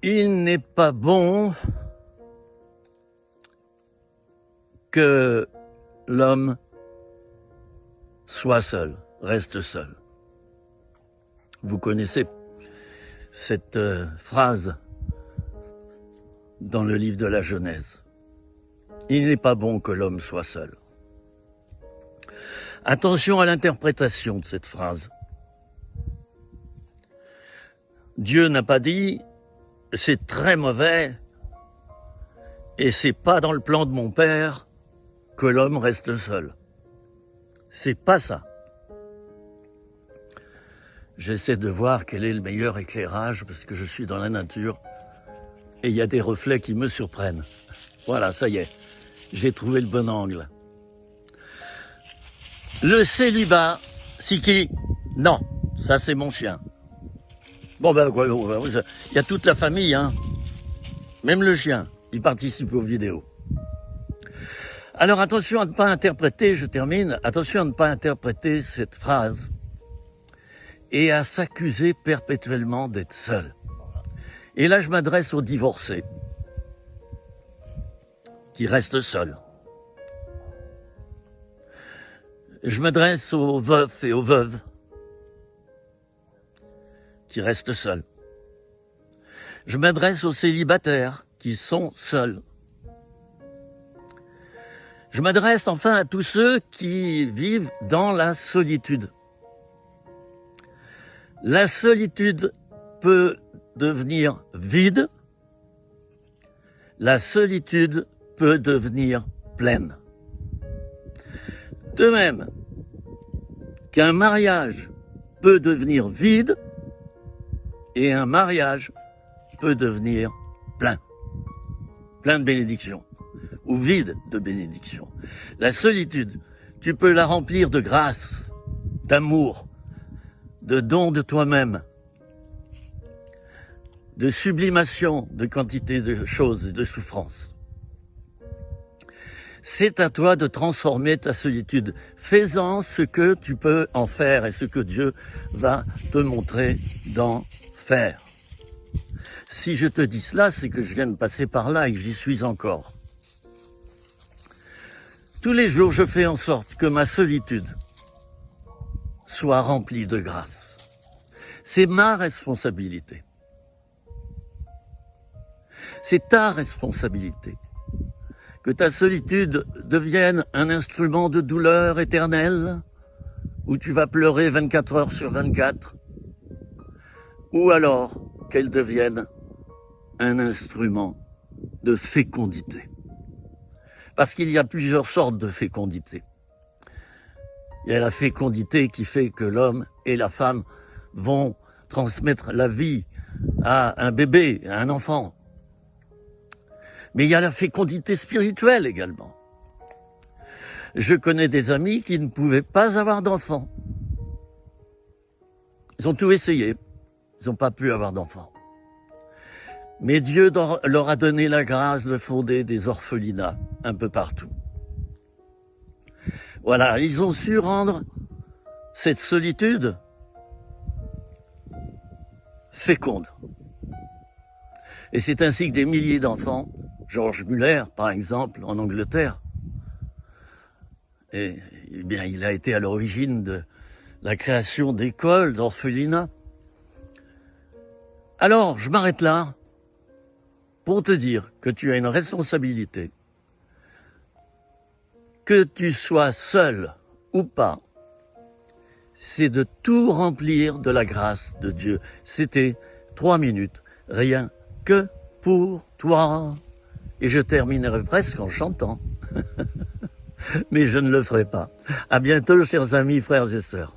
Il n'est pas bon que l'homme soit seul, reste seul. Vous connaissez cette phrase dans le livre de la Genèse. Il n'est pas bon que l'homme soit seul. Attention à l'interprétation de cette phrase. Dieu n'a pas dit « c'est très mauvais et c'est pas dans le plan de mon père que l'homme reste seul ». C'est pas ça. J'essaie de voir quel est le meilleur éclairage parce que je suis dans la nature et il y a des reflets qui me surprennent. Voilà, ça y est, j'ai trouvé le bon angle. Le célibat, Siki, non, ça c'est mon chien. Bon ben, il y a toute la famille, hein. Même le chien, il participe aux vidéos. Alors attention à ne pas interpréter, je termine, attention à ne pas interpréter cette phrase et à s'accuser perpétuellement d'être seul. Et là je m'adresse aux divorcés qui restent seuls. Je m'adresse aux veufs et aux veuves qui restent seuls. Je m'adresse aux célibataires qui sont seuls. Je m'adresse enfin à tous ceux qui vivent dans la solitude. La solitude peut devenir vide. La solitude peut devenir pleine. De même qu'un mariage peut devenir vide et un mariage peut devenir plein de bénédictions ou vide de bénédictions. La solitude, tu peux la remplir de grâce, d'amour, de don de toi-même, de sublimation de quantité de choses et de souffrances. C'est à toi de transformer ta solitude. Fais-en ce que tu peux en faire et ce que Dieu va te montrer d'en faire. Si je te dis cela, c'est que je viens de passer par là et que j'y suis encore. Tous les jours, je fais en sorte que ma solitude soit remplie de grâce. C'est ma responsabilité. C'est ta responsabilité. Que ta solitude devienne un instrument de douleur éternelle, où tu vas pleurer 24 heures sur 24, ou alors qu'elle devienne un instrument de fécondité. Parce qu'il y a plusieurs sortes de fécondité. Il y a la fécondité qui fait que l'homme et la femme vont transmettre la vie à un bébé, à un enfant. Mais il y a la fécondité spirituelle également. Je connais des amis qui ne pouvaient pas avoir d'enfants. Ils ont tout essayé. Ils n'ont pas pu avoir d'enfants. Mais Dieu leur a donné la grâce de fonder des orphelinats un peu partout. Voilà, ils ont su rendre cette solitude féconde. Et c'est ainsi que des milliers d'enfants, George Muller par exemple, en Angleterre, et bien, il a été à l'origine de la création d'écoles, d'orphelinats. Alors, je m'arrête là pour te dire que tu as une responsabilité. Que tu sois seul ou pas, c'est de tout remplir de la grâce de Dieu. C'était 3 minutes, rien que pour toi. Et je terminerai presque en chantant. Mais je ne le ferai pas. À bientôt, chers amis, frères et sœurs.